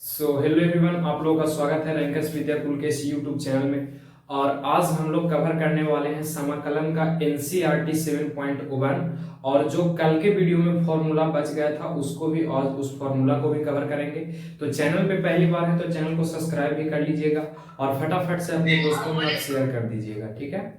Hello everyone, आप लोगों का स्वागत है रैंकर्स विद्याकुल के इस यूट्यूब चैनल में। और आज हम लोग कवर करने वाले हैं समाकलन का एनसीईआरटी 7.1। और जो कल के वीडियो में फॉर्मूला बच गया था उसको भी और उस फॉर्मूला को भी कवर करेंगे। तो चैनल पे पहली बार है तो चैनल को सब्सक्राइब भी कर लीजिएगा और फटाफट से अपने दोस्तों में शेयर कर दीजिएगा, ठीक है।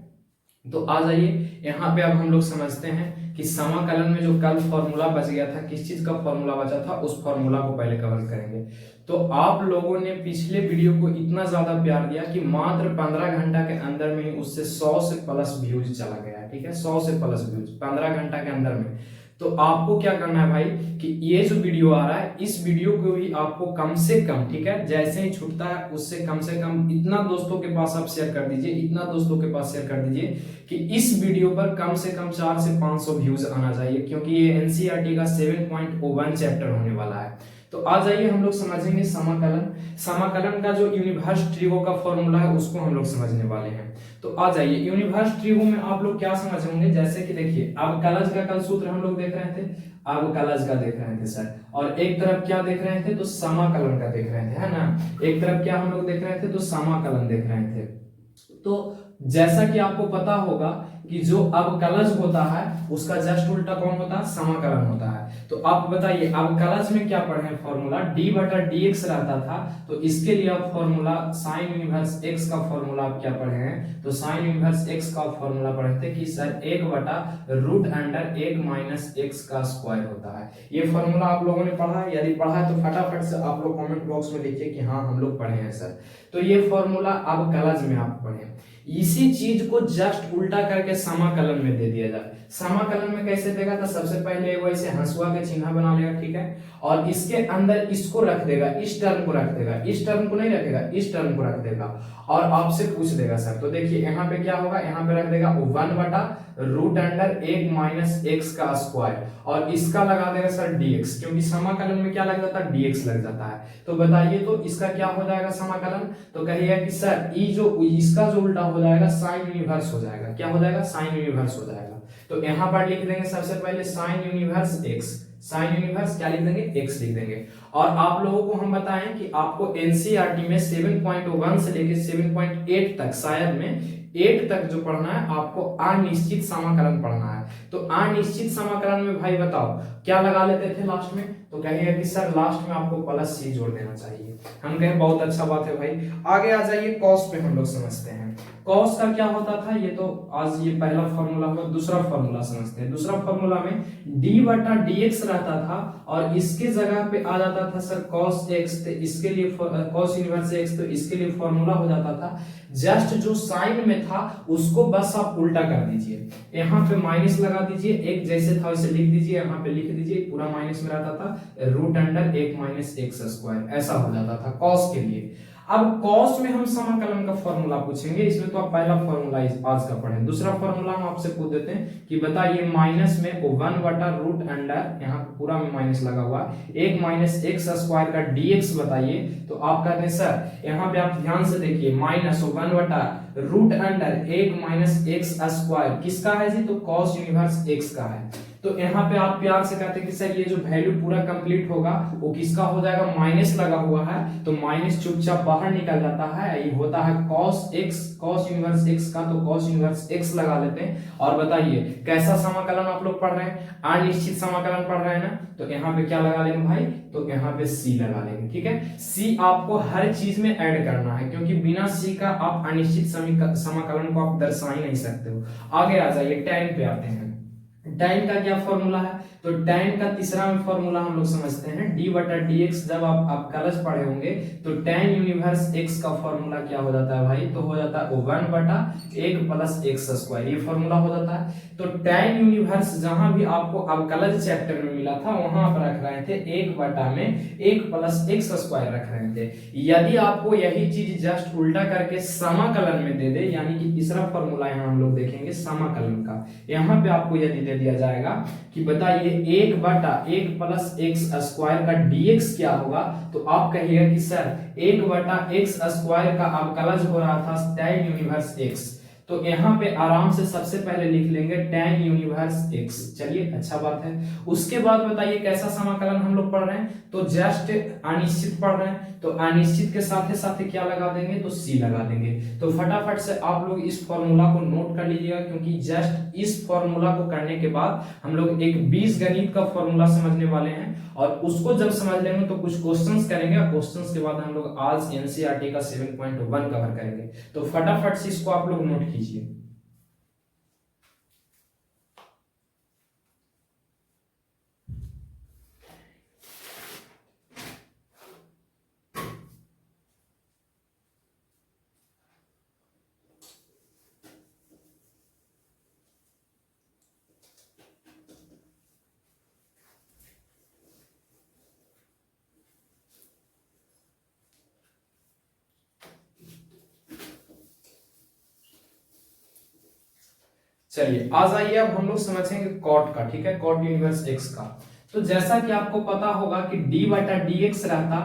तो आ जाइए यहाँ पे अब हम लोग समझते हैं कि समाकलन में जो कल फॉर्मूला बच गया था, किस चीज का फॉर्मूला बचा था, उस फॉर्मूला को पहले कवर करेंगे। तो आप लोगों ने पिछले वीडियो को इतना ज्यादा प्यार दिया कि मात्र 15 घंटा के अंदर में ही उससे 100 से प्लस व्यूज चला गया, ठीक है। 100 से प्लस व्यूज 15 घंटा के अंदर में। तो आपको क्या करना है भाई कि ये जो वीडियो आ रहा है इस वीडियो को भी आपको कम से कम, ठीक है, जैसे ही छूटता है उससे कम से कम इतना दोस्तों के पास आप शेयर कर दीजिए, इतना दोस्तों के पास शेयर कर दीजिए कि इस वीडियो पर कम से कम 4 से 500 व्यूज आना चाहिए, क्योंकि ये एनसीईआरटी का 7.1 चैप्टर होने वाला है। तो आ जाइए हम लोग समझेंगे समाकलन। समाकलन का जो यूनिवर्स ट्रिगो का फॉर्मूला है उसको हम लोग समझने वाले हैं। तो आ जाइए यूनिवर्स ट्रिगो में आप लोग क्या समझ होंगे, जैसे कि देखिए अवकलज का कल सूत्र हम लोग देख रहे थे, अवकलज का देख रहे थे सर, और एक तरफ क्या देख रहे थे तो समाकलन का देख रहे थे, है ना। एक तरफ क्या हम लोग देख रहे थे तो समाकलन देख रहे थे। तो जैसा कि आपको पता होगा कि जो अवकलज होता है उसका जस्ट उल्टा कौन होता है, समाकलन होता है। तो आप बताइए अवकलज में क्या पढ़े हैं फॉर्मूला, डी बटा डी एक्स रहता था, तो इसके लिए आप फॉर्मूला साइन इनवर्स एक्स का फॉर्मूला आप क्या पढ़े हैं, तो साइन इनवर्स एक्स का फॉर्मूला पढ़े थे कि सर 1 बटा रूट अंडर 1 माइनस एक्स का स्क्वायर होता है। ये फॉर्मूला आप लोगों ने पढ़ा है? यदि पढ़ा है तो फटाफट से आप लोग कॉमेंट बॉक्स में लिखिए कि हाँ हम लोग पढ़े हैं सर। तो ये फॉर्मूला अवकलज में आप पढ़े। इसी चीज को जस्ट उल्टा करके समाकलन में दे दिया जाए। समाकलन में कैसे देगा, तो सबसे पहले वो ऐसे हंसुआ के चिन्ह बना लेगा, ठीक है, और इसके अंदर इसको रख देगा, इस टर्म को रख देगा, इस टर्म को नहीं रखेगा, इस टर्म को रख देगा और आपसे पूछ देगा सर। तो देखिए यहाँ पे क्या होगा, यहाँ पे रख देगा 1 बटा रूट अंडर 1 माइनस एक्स का स्क्वायर और इसका लगा देगा सर dx, क्योंकि समाकलन में क्या लग जाता है, dx लग जाता है। तो बताइए तो इसका क्या हो जाएगा समाकलन, तो कहिएगा कि सर ई जो इसका जो उल्टा हो जाएगा साइन यूनिवर्स हो जाएगा। क्या हो जाएगा, साइन यूनिवर्स हो जाएगा। तो यहाँ पर लिख देंगे सबसे पहले sine inverse x, sine inverse क्या लिख देंगे, एक्स लिख देंगे। और आप लोगों को हम बताएं कि आपको एनसीईआरटी में 7.1 से लेके 7.8 तक, शायद में 8 तक जो पढ़ना है आपको अनिश्चित समाकलन पढ़ना है। तो अनिश्चित समाकलन में भाई बताओ क्या लगा लेते थे लास्ट में, तो कहेंगे कि सर लास्ट में आपको प्लस सी जोड़ देना चाहिए। हम कहें बहुत अच्छा बात है भाई। आगे आ जाइए कॉस पे हम लोग समझते हैं। कॉस का क्या होता था, ये तो आज ये पहला फॉर्मूला हुआ, दूसरा फॉर्मूला समझते हैं। दूसरा फॉर्मूला में डी बटा डी एक्स रहता था और इसके जगह पे आ जाता था सर कॉस एक्स, तो इसके लिए कॉस इनवर्स एक्स, तो इसके लिए फॉर्मूला हो जाता था जस्ट जो साइन में था उसको बस आप उल्टा कर दीजिए, यहाँ पे माइनस लगा दीजिए, एक जैसे था वैसे लिख दीजिए, यहाँ पे लिख दीजिए, पूरा माइनस में रहता था root under 1 minus x square, ऐसा हो जाता था कॉस के लिए। अब कॉस में हम समाकलन का फॉर्मूला पूछेंगे, इसमें तो आप पहला फॉर्मूला आज का पढ़ें। दूसरा फॉर्मूला हम आपसे पूछ देते हैं कि बताइए माइनस में 1 बटा रूट अंडर, यहाँ पूरा में माइनस लगा हुआ, 1 माइनस एक्स स्क्वायर का डीएक्स बताइए। तो आप कहते हैं सर यहाँ पे आप ध्यान से देखिए माइनस 1 बटा root under 1 minus x square किसका है जी, तो कॉस यूनिवर्स एक्स का है। तो यहाँ पे आप प्यार से कहते हैं कि सर ये जो वैल्यू पूरा कंप्लीट होगा वो किसका हो जाएगा, माइनस लगा हुआ है तो माइनस चुपचाप बाहर निकल जाता है, ये होता है cos x, cos inverse x का, तो cos इनवर्स x लगा लेते हैं। और बताइए कैसा समाकलन आप लोग पढ़ रहे हैं, अनिश्चित समाकलन पढ़ रहे हैं ना, तो यहाँ पे क्या लगा लेंगे भाई, तो यहाँ पे c लगा लेंगे, ठीक है। c आपको हर चीज में ऐड करना है, क्योंकि बिना c का आप अनिश्चित समाकलन को आप दर्शा ही नहीं सकते हो। आगे आ जाइए tan पे आते हैं। tan का क्या फॉर्मूला है, तो tan का तीसरा में फॉर्मूला हम लोग समझते हैं d बटा dx। जब आप कलश पढ़े होंगे तो tan यूनिवर्स x का फॉर्मूला क्या हो जाता है भाई, तो हो जाता है 1 बटा 1 प्लस एक्स स्क्वायर, ये फॉर्मूला हो जाता है। तो tan यूनिवर्स जहां भी आपको अवकलज चैप्टर में मिला था वहां पर रख रहे थे 1 बटा में 1 प्लस एक्स स्क्वायर रख रहे थे। यदि आपको यही चीज जस्ट उल्टा करके समाकलन में दे दे, यानी कि तीसरा फॉर्मूला यहाँ हम लोग देखेंगे समाकलन का, यहाँ पे आपको यदि दे दिया जाएगा कि बताइए 1 बटा 1 प्लस एक्स स्क्वायर का डीएक्स क्या होगा, तो आप कहिएगा कि सर 1 बटा एक्स स्क्वायर का अवकलज हो रहा था tan यूनिवर्स एक्स। तो यहाँ पे आराम से सबसे पहले लिख लेंगे tan यूनिवर्स x। चलिए अच्छा बात है। उसके बाद बताइए कैसा समाकलन हम लोग पढ़ रहे हैं, तो जस्ट अनिश्चित पढ़ रहे हैं, तो अनिश्चित के साथ साथ क्या लगा देंगे, तो c लगा देंगे। तो फटाफट से आप लोग इस फॉर्मूला को नोट कर लीजिएगा, क्योंकि जस्ट इस फॉर्मूला को करने के बाद हम लोग एक बीजगणित का फॉर्मूला समझने वाले हैं, और उसको जब समझ लेंगे तो कुछ क्वेश्चंस करेंगे, और क्वेश्चंस के बाद हम लोग आज एनसीईआरटी का 7.1 कवर करेंगे। तो फटाफट से इसको आप लोग नोट कीजिए। चलिए आ जाइए, अब हम लोग समझेंगे कॉट का। ठीक है, कॉट यूनिवर्स एक्स का। तो जैसा कि आपको पता होगा कि डी बटा डी एक्स रहता,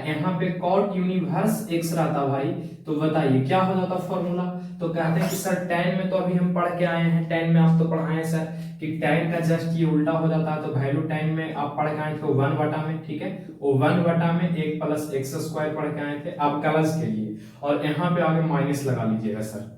यहाँ पे कॉट यूनिवर्स एक्स रहता भाई। तो बताइए क्या हो जाता फॉर्मूला। तो कहते हैं कि सर tan में तो अभी हम पढ़ के आए हैं, tan में आप तो पढ़ाए हैं सर कि tan का जस्ट ये उल्टा हो जाता है। तो वैल्यू tan में आप पढ़ के आए थे 1 बटा में, ठीक है, वो 1 बटा में 1 प्लस एक्स स्क्वायर पढ़ के आए थे आप कलश के लिए, और यहाँ पे आगे माइनस लगा लीजिएगा सर।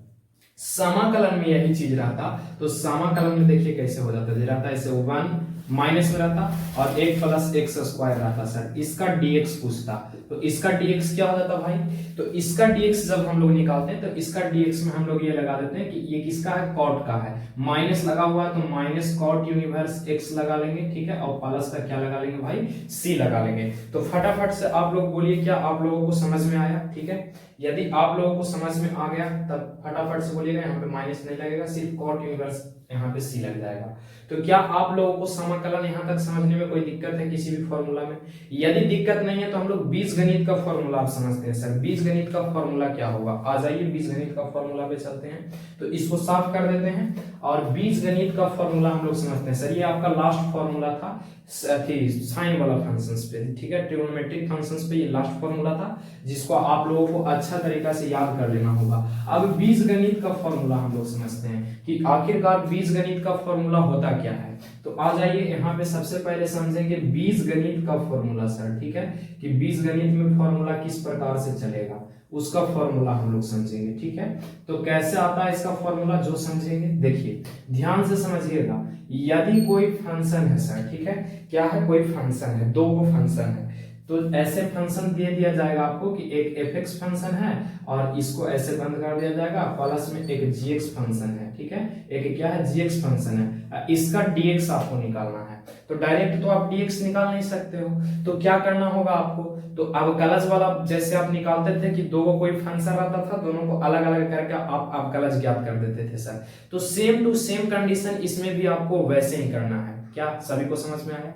समाकलन में यही चीज रहता, तो समाकलन में देखिए कैसे हो जाता है, रहता है ऐसे 1 माइनस में रहता और 1 प्लस एक्स स्क्वायर रहता सर। इसका dx पूछता, तो इसका dx क्या हो जाता भाई, तो इसका dx जब हम लोग निकालते हैं तो इसका dx में हम लोग ये लगा देते हैं कि ये किसका है, कॉट का है। माइनस लगा हुआ है तो माइनस कॉट यूनिवर्स x लगा लेंगे, ठीक है, और प्लस का क्या लगा लेंगे भाई, c लगा लेंगे। तो फटाफट से आप लोग बोलिए क्या आप लोगों को समझ में आया। ठीक है, यदि आप लोगों को समझ में आ गया तब फटाफट से बोलिएगा, यहाँ पे माइनस नहीं लगेगा, सिर्फ कॉट यूनिवर्स यहाँ पे c लग जाएगा। तो क्या आप लोगों को समाकलन यहाँ तक समझने में कोई दिक्कत है किसी भी फॉर्मूला में? यदि दिक्कत नहीं है तो हम लोग बीजगणित का फॉर्मूला आप समझते हैं सर। बीजगणित का फॉर्मूला क्या होगा, आ जाइए बीजगणित का फॉर्मूला पे चलते हैं। तो इसको साफ कर देते हैं, और बीजगणित का फॉर्मूला हम लोग समझते हैं सर। ये आपका लास्ट फॉर्मूला था साइन वाला फंक्शंस पे, ठीक है, ट्रिग्नोमेट्रिक फंक्शंस पे ये लास्ट फॉर्मूला था, जिसको आप लोगों को अच्छा तरीका से याद कर लेना होगा। अब बीजगणित का फॉर्मूला हम लोग समझते हैं कि आखिरकार बीजगणित का फॉर्मूला होता क्या है। तो आ जाइए यहाँ पे सबसे पहले समझेंगे बीजगणित का फॉर्मूला सर। ठीक है, कि बीजगणित में फॉर्मूला किस प्रकार से चलेगा, उसका फॉर्मूला हम लोग समझेंगे। ठीक है, तो कैसे आता है इसका फॉर्मूला जो समझेंगे, देखिए ध्यान से समझिएगा। यदि कोई फंक्शन है सर, ठीक है, क्या है, कोई फंक्शन है, दो वो फंक्शन है, तो ऐसे फंक्शन दे दिया जाएगा आपको कि एक fx फंक्शन है और इसको ऐसे बंद कर दिया जाएगा, प्लस में एक gx फंक्शन है, ठीक है, एक क्या है gx फंक्शन है, इसका dx आपको निकालना है। तो डायरेक्ट तो आप dx निकाल नहीं सकते हो, तो क्या करना होगा आपको, तो अब कलश वाला जैसे आप निकालते थे कि दो को कोई फंक्शन रहता था, दोनों को अलग अलग करके आप कलश ज्ञात कर देते थे सर। तो सेम टू सेम कंडीशन इसमें भी आपको वैसे ही करना है। क्या सभी को समझ में आया?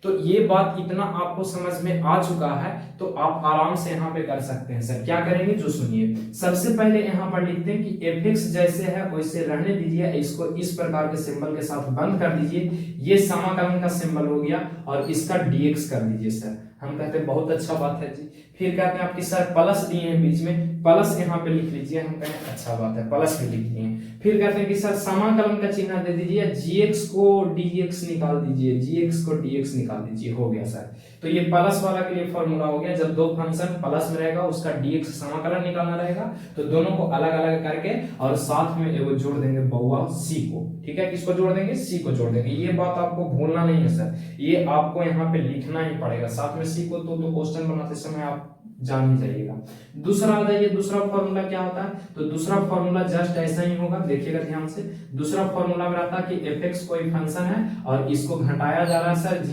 तो ये बात इतना आपको समझ में आ चुका है, तो आप आराम से यहाँ पे कर सकते हैं सर। क्या करेंगे जो सुनिए, सबसे पहले यहाँ पर लिखते हैं कि fx जैसे है वैसे रहने दीजिए, इसको इस प्रकार के सिंबल के साथ बंद कर दीजिए, ये समाकलन का सिंबल हो गया, और इसका dx कर दीजिए सर। हम कहते हैं बहुत अच्छा बात है जी। फिर कहते हैं आपकी सर प्लस दिए हैं बीच में, प्लस यहाँ पे लिख लीजिए, हम कहें अच्छा बात है, प्लस भी लिख दिए। फिर कहते हैं कि सर समाकलन का चिन्ह दे दीजिए, gx को dx निकाल दीजिए, gx को dx निकाल दीजिए, हो गया सर। तो ये प्लस वाला के लिए फॉर्मूला हो गया, जब दो फंक्शन प्लस में रहेगा उसका dx समाकलन निकालना रहेगा, तो दोनों को अलग अलग करके और साथ में एगो जोड़ देंगे बउआ c को। ठीक है, किसको जोड़ देंगे, c को जोड़ देंगे। ये बात आपको भूलना नहीं है सर, ये आपको यहाँ पे लिखना ही पड़ेगा साथ में c को, तो क्वेश्चन बनाते समय आप जान ही जाइएगा। दूसरा आ जाइए, दूसरा फॉर्मूला क्या होता है, तो दूसरा फॉर्मूला जस्ट ऐसा ही होगा, देखिएगा ध्यान से। दूसरा फॉर्मूला में रहता है कि fx कोई फंक्शन है और इसको घटाया जा रहा है सर,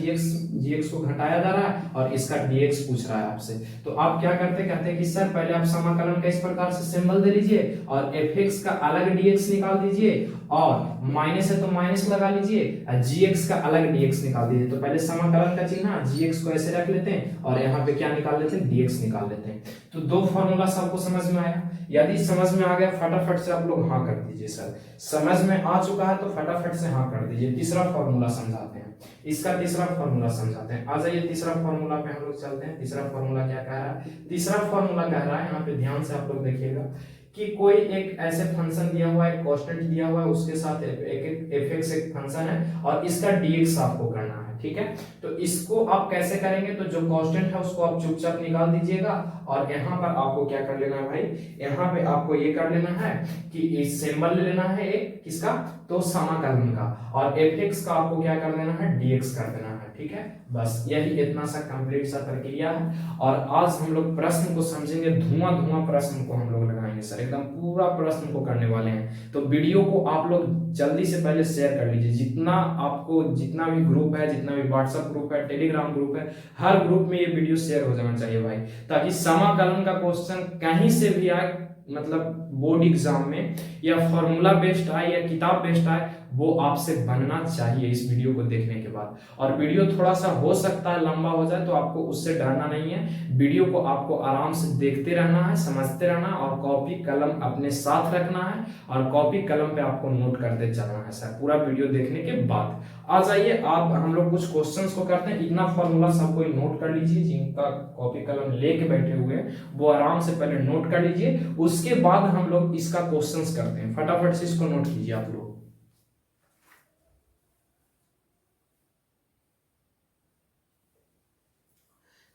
gx को घटाया जा रहा है और इसका dx पूछ रहा है आपसे। तो आप क्या करते हैं, कहते हैं कि सर पहले आप समाकलन का इस प्रकार से सिंबल दे लीजिए और fx का अलग dx निकाल दीजिए, और माइनस है तो माइनस लगा लीजिए, gx का अलग dx निकाल दीजिए। तो पहले समाकलन का चिन्ह gx को ऐसे रख लेते हैं और यहाँ पे क्या निकाल लेते हैं, dx निकाल लेते हैं। तो दो फॉर्मूला सबको समझ में आया? यदि समझ में आ गया फटाफट से आप लोग हाँ कर दीजिए सर। समझ में आ चुका है तो फटाफट से हाँ कर दीजिए। तीसरा फॉर्मूला समझाते हैं, इसका तीसरा फॉर्मूला समझाते हैं। आ जाइए तीसरा फॉर्मूला पे हम लोग चलते हैं। तीसरा फॉर्मूला क्या कह रहा है, तीसरा फॉर्मूला कह रहा है, यहाँ पे ध्यान से आप लोग देखिएगा कि कोई एक ऐसे फंक्शन दिया हुआ है, कांस्टेंट दिया हुआ है, उसके साथ एक एफ एक फंक्शन है और इसका डीएक्स आपको करना है, ठीक है। तो इसको आप कैसे करेंगे, तो जो कांस्टेंट है उसको आप चुपचाप निकाल दीजिएगा और यहाँ पर आपको क्या कर लेना है भाई, यहाँ पे आपको ये कर लेना है कि इस सिंबल ले लेना है एक किसका, तो समाकलन का, और एफ का आपको क्या कर देना है, डीएक्स कर देना है, ठीक है। बस यही इतना सा कंप्लीट सा प्रक्रिया है। और आज हम लोग प्रश्न को समझेंगे, धुआं प्रश्न को हम लोग लगाएंगे सर, एकदम पूरा प्रश्न को करने वाले हैं। तो वीडियो को आप लोग जल्दी से पहले शेयर कर लीजिए, जितना भी ग्रुप है, जितना भी व्हाट्सएप ग्रुप है, टेलीग्राम ग्रुप है, हर ग्रुप में ये वीडियो शेयर हो जाना चाहिए भाई, ताकि समाकलन का क्वेश्चन कहीं से भी आए, मतलब बोर्ड एग्जाम में, या फॉर्मूला बेस्ड आए या किताब बेस्ड आए, वो आपसे बनना चाहिए इस वीडियो को देखने के बाद। और वीडियो थोड़ा सा हो सकता है लंबा हो जाए, तो आपको उससे डरना नहीं है। वीडियो को आपको आराम से देखते रहना है, समझते रहना है, और कॉपी कलम अपने साथ रखना है, और कॉपी कलम पे आपको नोट करते चलना है सर, पूरा वीडियो देखने के बाद। आ जाइए आप, हम लोग कुछ क्वेश्चंस को करते हैं। इतना फॉर्मूला सब कोई नोट कर लीजिए, जिनका कॉपी कलम लेके बैठे हुए हैं वो आराम से पहले नोट कर लीजिए, उसके बाद हम लोग इसका क्वेश्चंस करते हैं। फटाफट से इसको नोट कीजिए आप लोग।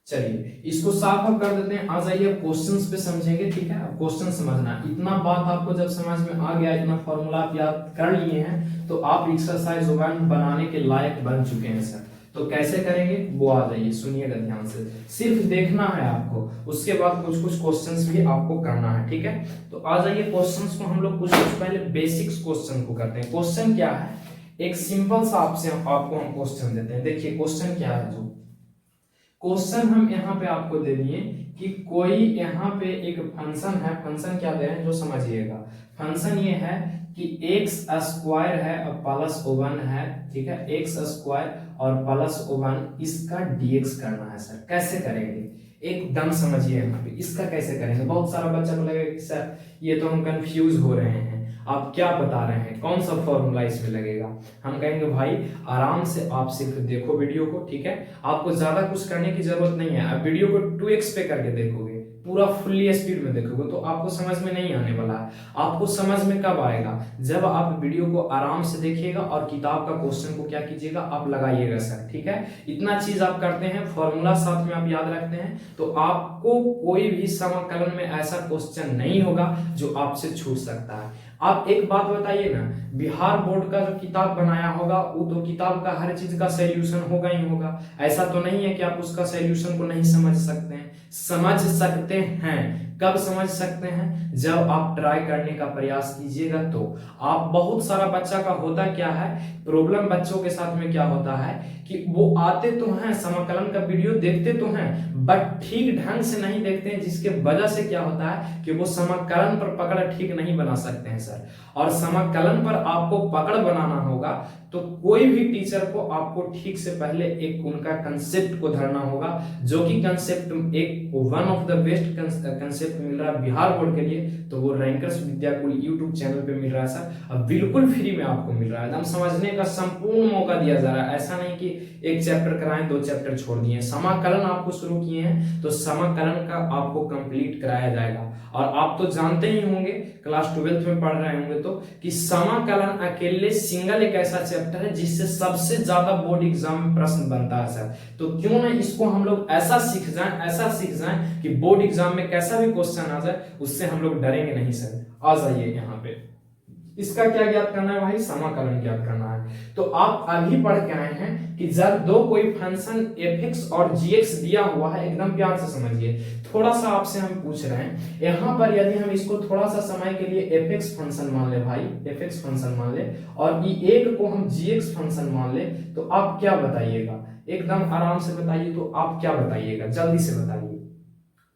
चलिए इसको साफ अब कर देते हैं, आ जाइए क्वेश्चंस पे समझेंगे, ठीक है। अब क्वेश्चन समझना, इतना बात आपको जब समझ में आ गया, इतना फॉर्मूला आप याद कर लिए हैं, तो आप एक्सरसाइज वन बनाने के लायक बन चुके हैं सर। तो कैसे करेंगे वो आ जाइए, सुनिएगा ध्यान से, सिर्फ देखना है आपको, उसके बाद कुछ कुछ क्वेश्चंस भी आपको करना है, ठीक है। तो आ जाइए क्वेश्चंस को हम लोग कुछ पहले बेसिक्स क्वेश्चन को करते हैं। क्वेश्चन क्या है, एक सिंपल सा आपको हम क्वेश्चन देते हैं। देखिए क्वेश्चन क्या है, जो क्वेश्चन हम यहाँ पे आपको दे दिए कि कोई यहाँ पे एक फंक्शन है, फंक्शन क्या दे हैं जो समझिएगा। फंक्शन ये है कि एक्स स्क्वायर है और प्लस 1 है, ठीक है, एक्स स्क्वायर और प्लस 1, इसका डीएक्स करना है सर। कैसे करेंगे एकदम समझिए यहाँ पे, इसका कैसे करेंगे। बहुत सारा बच्चा को लगेगा कि सर ये तो हम कंफ्यूज हो रहे हैं, आप क्या बता रहे हैं, कौन सा फॉर्मूला इसमें लगेगा। हम कहेंगे भाई आराम से आप सिर्फ देखो वीडियो को, ठीक है, आपको ज्यादा कुछ करने की जरूरत नहीं है। आप वीडियो को 2x पे करके देखोगे, पूरा फुल्ली स्पीड में देखोगे, तो आपको समझ में नहीं आने वाला है। आपको समझ में कब आएगा, जब आप वीडियो को आराम से देखिएगा और किताब का क्वेश्चन को क्या कीजिएगा, आप लगाइएगा सर, ठीक है। इतना चीज आप करते हैं, फॉर्मूला साथ में आप याद रखते हैं, तो आपको कोई भी समाकलन में ऐसा क्वेश्चन नहीं होगा जो आपसे छूट सकता है। आप एक बात बताइए ना, बिहार बोर्ड का जो किताब बनाया होगा, वो तो किताब का हर चीज का सॉल्यूशन होगा ही होगा। ऐसा तो नहीं है कि आप उसका सॉल्यूशन को नहीं समझ सकते हैं, समझ सकते हैं। कब समझ सकते हैं, जब आप ट्राई करने का प्रयास कीजिएगा। तो आप, बहुत सारा बच्चा का होता क्या है प्रॉब्लम, बच्चों के साथ में क्या होता है कि वो आते तो हैं, समाकलन का वीडियो देखते तो हैं, बट ठीक ढंग से नहीं देखते हैं, जिसके वजह से क्या होता है कि वो समाकलन पर पकड़ ठीक नहीं बना सकते हैं सर। और समाकलन पर आपको पकड़ बनाना होगा तो कोई भी टीचर को आपको ठीक से पहले एक उनका कंसेप्ट को धरना होगा, जो कि कंसेप्ट एक one of the best concept मिल रहा है बिहार बोर्ड के लिए, तो वो रैंकर्स विद्याकुल यूट्यूब चैनल पे मिल रहा है सर। अब बिल्कुल फ्री में आपको मिल रहा है, एकदम समझने का संपूर्ण मौका दिया जा रहा है। ऐसा नहीं कि एक चैप्टर कराएं 2 चैप्टर छोड़ दिए, समाकलन आपको शुरू किए हैं तो समाकलन का आपको कंप्लीट कराया जाएगा। और आप तो जानते ही होंगे, क्लास 12th में पढ़ रहे होंगे तो, कि समाकलन अकेले सिंगल एक ऐसा चैप्टर है जिससे सबसे ज्यादा बोर्ड एग्जाम में प्रश्न बनता है सर। तो क्यों ना इसको हम लोग ऐसा सीख जाएं कि बोर्ड एग्जाम में कैसा भी क्वेश्चन आ जाए उससे हम लोग डरेंगे नहीं सर। आ जाइए यहाँ पे, इसका क्या ज्ञात करना है भाई, समाकलन ज्ञात करना है। तो आप अभी पढ़ के आए हैं कि जब दो कोई फंक्शन f(x) और g(x) दिया हुआ है, एकदम प्यार से समझिए, थोड़ा सा आपसे हम पूछ रहे हैं यहाँ पर, यदि हम इसको थोड़ा सा समय के लिए f(x) फंक्शन मान ले भाई, f(x) फंक्शन मान ले, और एक को हम g(x) फंक्शन मान ले, तो आप क्या बताइएगा, एकदम आराम से बताइए। तो आप क्या बताइएगा, जल्दी से बताइए।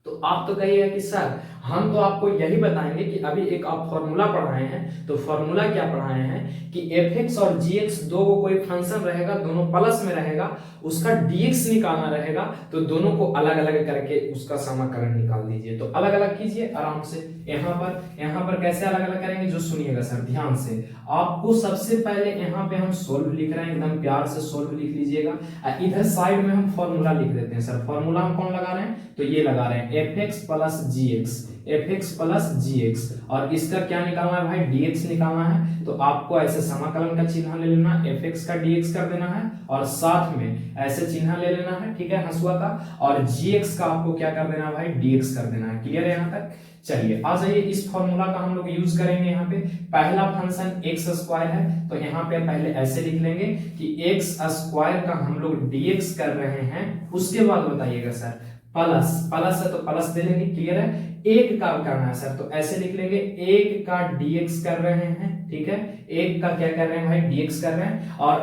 तो आप तो कहिएगा कि सर हम तो आपको यही बताएंगे कि अभी एक आप फॉर्मूला पढ़ाए हैं, तो फॉर्मूला क्या पढ़ाए हैं कि f(x) और g(x) दो को कोई फंक्शन रहेगा, दोनों प्लस में रहेगा, उसका dx निकालना रहेगा, तो दोनों को अलग अलग करके उसका समाकलन निकाल दीजिए। तो अलग अलग कीजिए आराम से। यहाँ पर कैसे अलग अलग करेंगे, जो सुनिएगा सर ध्यान से। आपको सबसे पहले यहाँ पे हम सोल्व लिख रहे हैं, एकदम प्यार से सोल्व लिख लीजिएगा। इधर साइड में हम फॉर्मूला लिख देते हैं सर। फॉर्मूला हम कौन लगा रहे हैं, तो ये लगा रहे हैं एफ एक्स प्लस जी एक्स, एफ एक्स प्लस जी एक्स, और इसका क्या निकालना है भाई, dx निकालना है। तो आपको ऐसे समाकलन का चिन्ह ले लेना, एफ एक्स का dx कर देना है और साथ में ऐसे चिन्ह ले लेना है, ठीक है, हंसुआ का, और gx का आपको क्या कर देना है भाई, dx कर देना है। क्लियर है यहाँ तक? चलिए आ जाइए, इस फॉर्मूला का हम लोग यूज करेंगे। यहाँ पे पहला फंक्शन एक्स स्क्वायर है, तो यहाँ पे पहले ऐसे लिख लेंगे कि एक्स स्क्वायर का हम लोग dx कर रहे हैं, उसके बाद बताइएगा सर प्लस, प्लस है तो प्लस दे लेंगे। क्लियर है? एक का करना है सर, तो ऐसे लिख लेंगे एक का dx कर रहे हैं, ठीक है, एक का क्या कर रहे हैं भाई, dx कर रहे हैं, और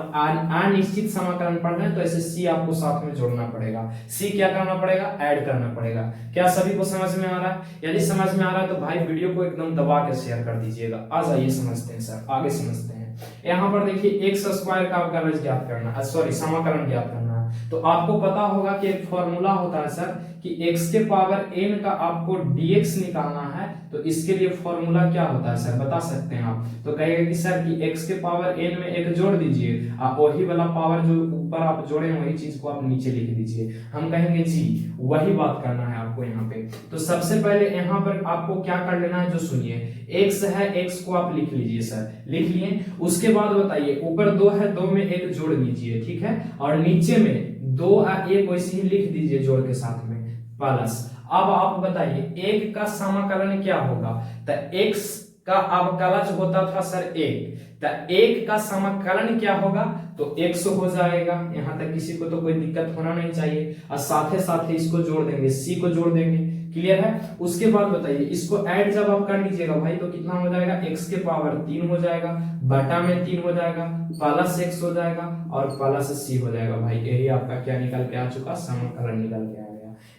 अनिश्चित समाकलन पढ़ रहे हैं तो ऐसे c आपको साथ में जोड़ना पड़ेगा। c क्या करना पड़ेगा, ऐड करना पड़ेगा। क्या सभी को समझ में आ रहा है? यदि समझ में आ रहा है तो भाई वीडियो को एकदम दबा के शेयर कर दीजिएगा। आ जाइए समझते हैं सर, आगे समझते हैं। यहाँ पर देखिए एक्स स्क्वायर का आपका ज्ञात करना है, सॉरी समाकलन ज्ञात करना है। तो आपको पता होगा कि एक फॉर्मूला होता है सर कि x के पावर n का आपको dx निकालना है, तो इसके लिए फॉर्मूला क्या होता है सर, बता सकते हैं आप? तो कहेगा कि सर कि x के पावर n में एक जोड़ दीजिए, आप वही वाला पावर जो ऊपर आप जोड़े वही चीज को आप नीचे लिख दीजिए। हम कहेंगे जी वही बात करना है आपको यहाँ पे। तो सबसे पहले यहाँ पर आपको क्या कर लेना है, जो सुनिए, x है, x को आप लिख लीजिए सर, लिख लिए। उसके बाद बताइए ऊपर 2 है, 2 में एक जोड़ लीजिए, ठीक है, और नीचे में 2 एक वैसे ही लिख दीजिए जोड़ के साथ में प्लस। अब आप बताइए एक का समाकलन क्या होगा, तो x का अवकलज होता था सर एक, तो एक का समाकलन क्या होगा, तो x हो जाएगा। यहाँ तक किसी को तो कोई दिक्कत होना नहीं चाहिए, और साथ ही इसको जोड़ देंगे, c को जोड़ देंगे। क्लियर है? उसके बाद बताइए इसको ऐड जब आप कर लीजिएगा भाई तो कितना हो जाएगा, x के पावर 3 हो जाएगा, बटा में 3 हो जाएगा, प्लस x हो जाएगा और प्लस c हो जाएगा। भाई यही आपका क्या निकल के आ चुका, समाकलन निकल के आ गया।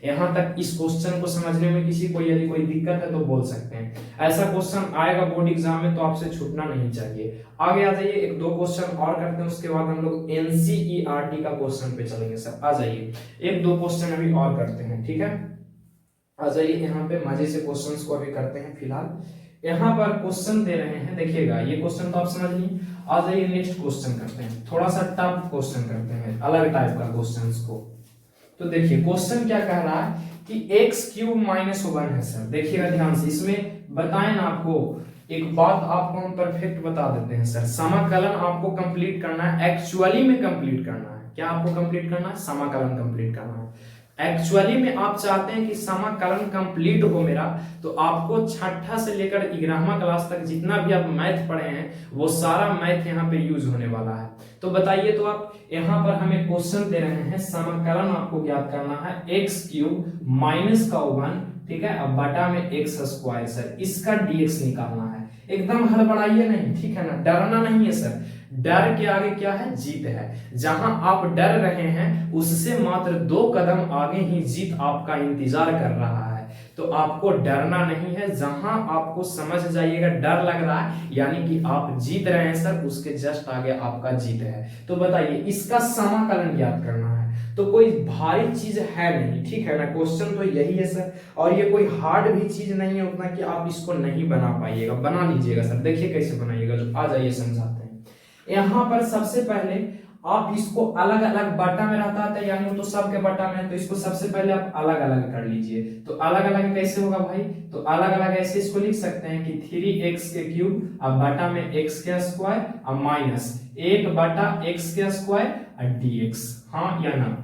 यहाँ तक इस क्वेश्चन को समझने में किसी को यदि कोई दिक्कत है तो बोल सकते हैं। ऐसा क्वेश्चन आएगा बोर्ड एग्जाम में तो आपसे छूटना नहीं चाहिए। आगे आ जाइए, एक दो क्वेश्चन और करते हैं, उसके बाद हम लोग एनसीईआरटी का क्वेश्चन पे चलेंगे सर। आ जाइए एक दो क्वेश्चन अभी और करते हैं, ठीक है। आ जाइए यहाँ पे मजे से क्वेश्चंस को अभी करते हैं। फिलहाल यहाँ पर क्वेश्चन दे रहे हैं, देखिएगा ये क्वेश्चन तो आप समझ ली। आ जाइए नेक्स्ट क्वेश्चन करते हैं, थोड़ा सा टफ क्वेश्चन करते हैं, अलग टाइप का क्वेश्चंस को। तो देखिए क्वेश्चन क्या कह रहा है कि x क्यूब माइनस 1 है सर। देखिएगा ध्यान से, इसमें बताएं ना आपको एक बात, आपको हम परफेक्ट बता देते हैं सर। समाकलन आपको कंप्लीट करना है, एक्चुअली में कंप्लीट करना है। क्या आपको कंप्लीट करना है? समाकलन कंप्लीट करना है। एक्चुअली में आप चाहते हैं कि समाकलन कंप्लीट हो मेरा, तो आपको छठा से लेकर 11वां क्लास तक जितना भी आप मैथ पढ़े हैं वो सारा मैथ यहाँ पे यूज होने वाला है। तो बताइए, तो आप यहाँ पर हमें क्वेश्चन दे रहे हैं, समाकलन आपको ज्ञात करना है एक्स क्यूब माइनस का 1, ठीक है, अब बटा में एक्स स्क्वायर सर, इसका dx निकालना है। एकदम हड़बड़ाइए नहीं, ठीक है ना, डरना नहीं है सर। डर के आगे क्या है? जीत है। जहां आप डर रहे हैं उससे मात्र 2 कदम आगे ही जीत आपका इंतजार कर रहा है। तो आपको डरना नहीं है। जहां आपको समझ जाइएगा डर लग रहा है यानी कि आप जीत रहे हैं सर, उसके जस्ट आगे आपका जीत है। तो बताइए इसका समाकलन ज्ञात करना है, तो कोई भारी चीज है नहीं, ठीक है ना। क्वेश्चन तो यही है सर, और ये कोई हार्ड भी चीज नहीं है उतना कि आप इसको नहीं बना पाइएगा, बना लीजिएगा सर। देखिए कैसे बनाइएगा, जो आ जाइए समझाते हैं। यहाँ पर सबसे पहले आप इसको अलग अलग बटा में रहता था, यानी वो तो सबके बटा में है, तो इसको सबसे पहले आप अलग अलग कर लीजिए। तो अलग अलग कैसे होगा भाई? तो अलग अलग ऐसे इसको लिख सकते हैं कि 3x के क्यूब अब बटा में x के स्क्वायर अब माइनस 1 बटा x के स्क्वायर और dx। हाँ या ना?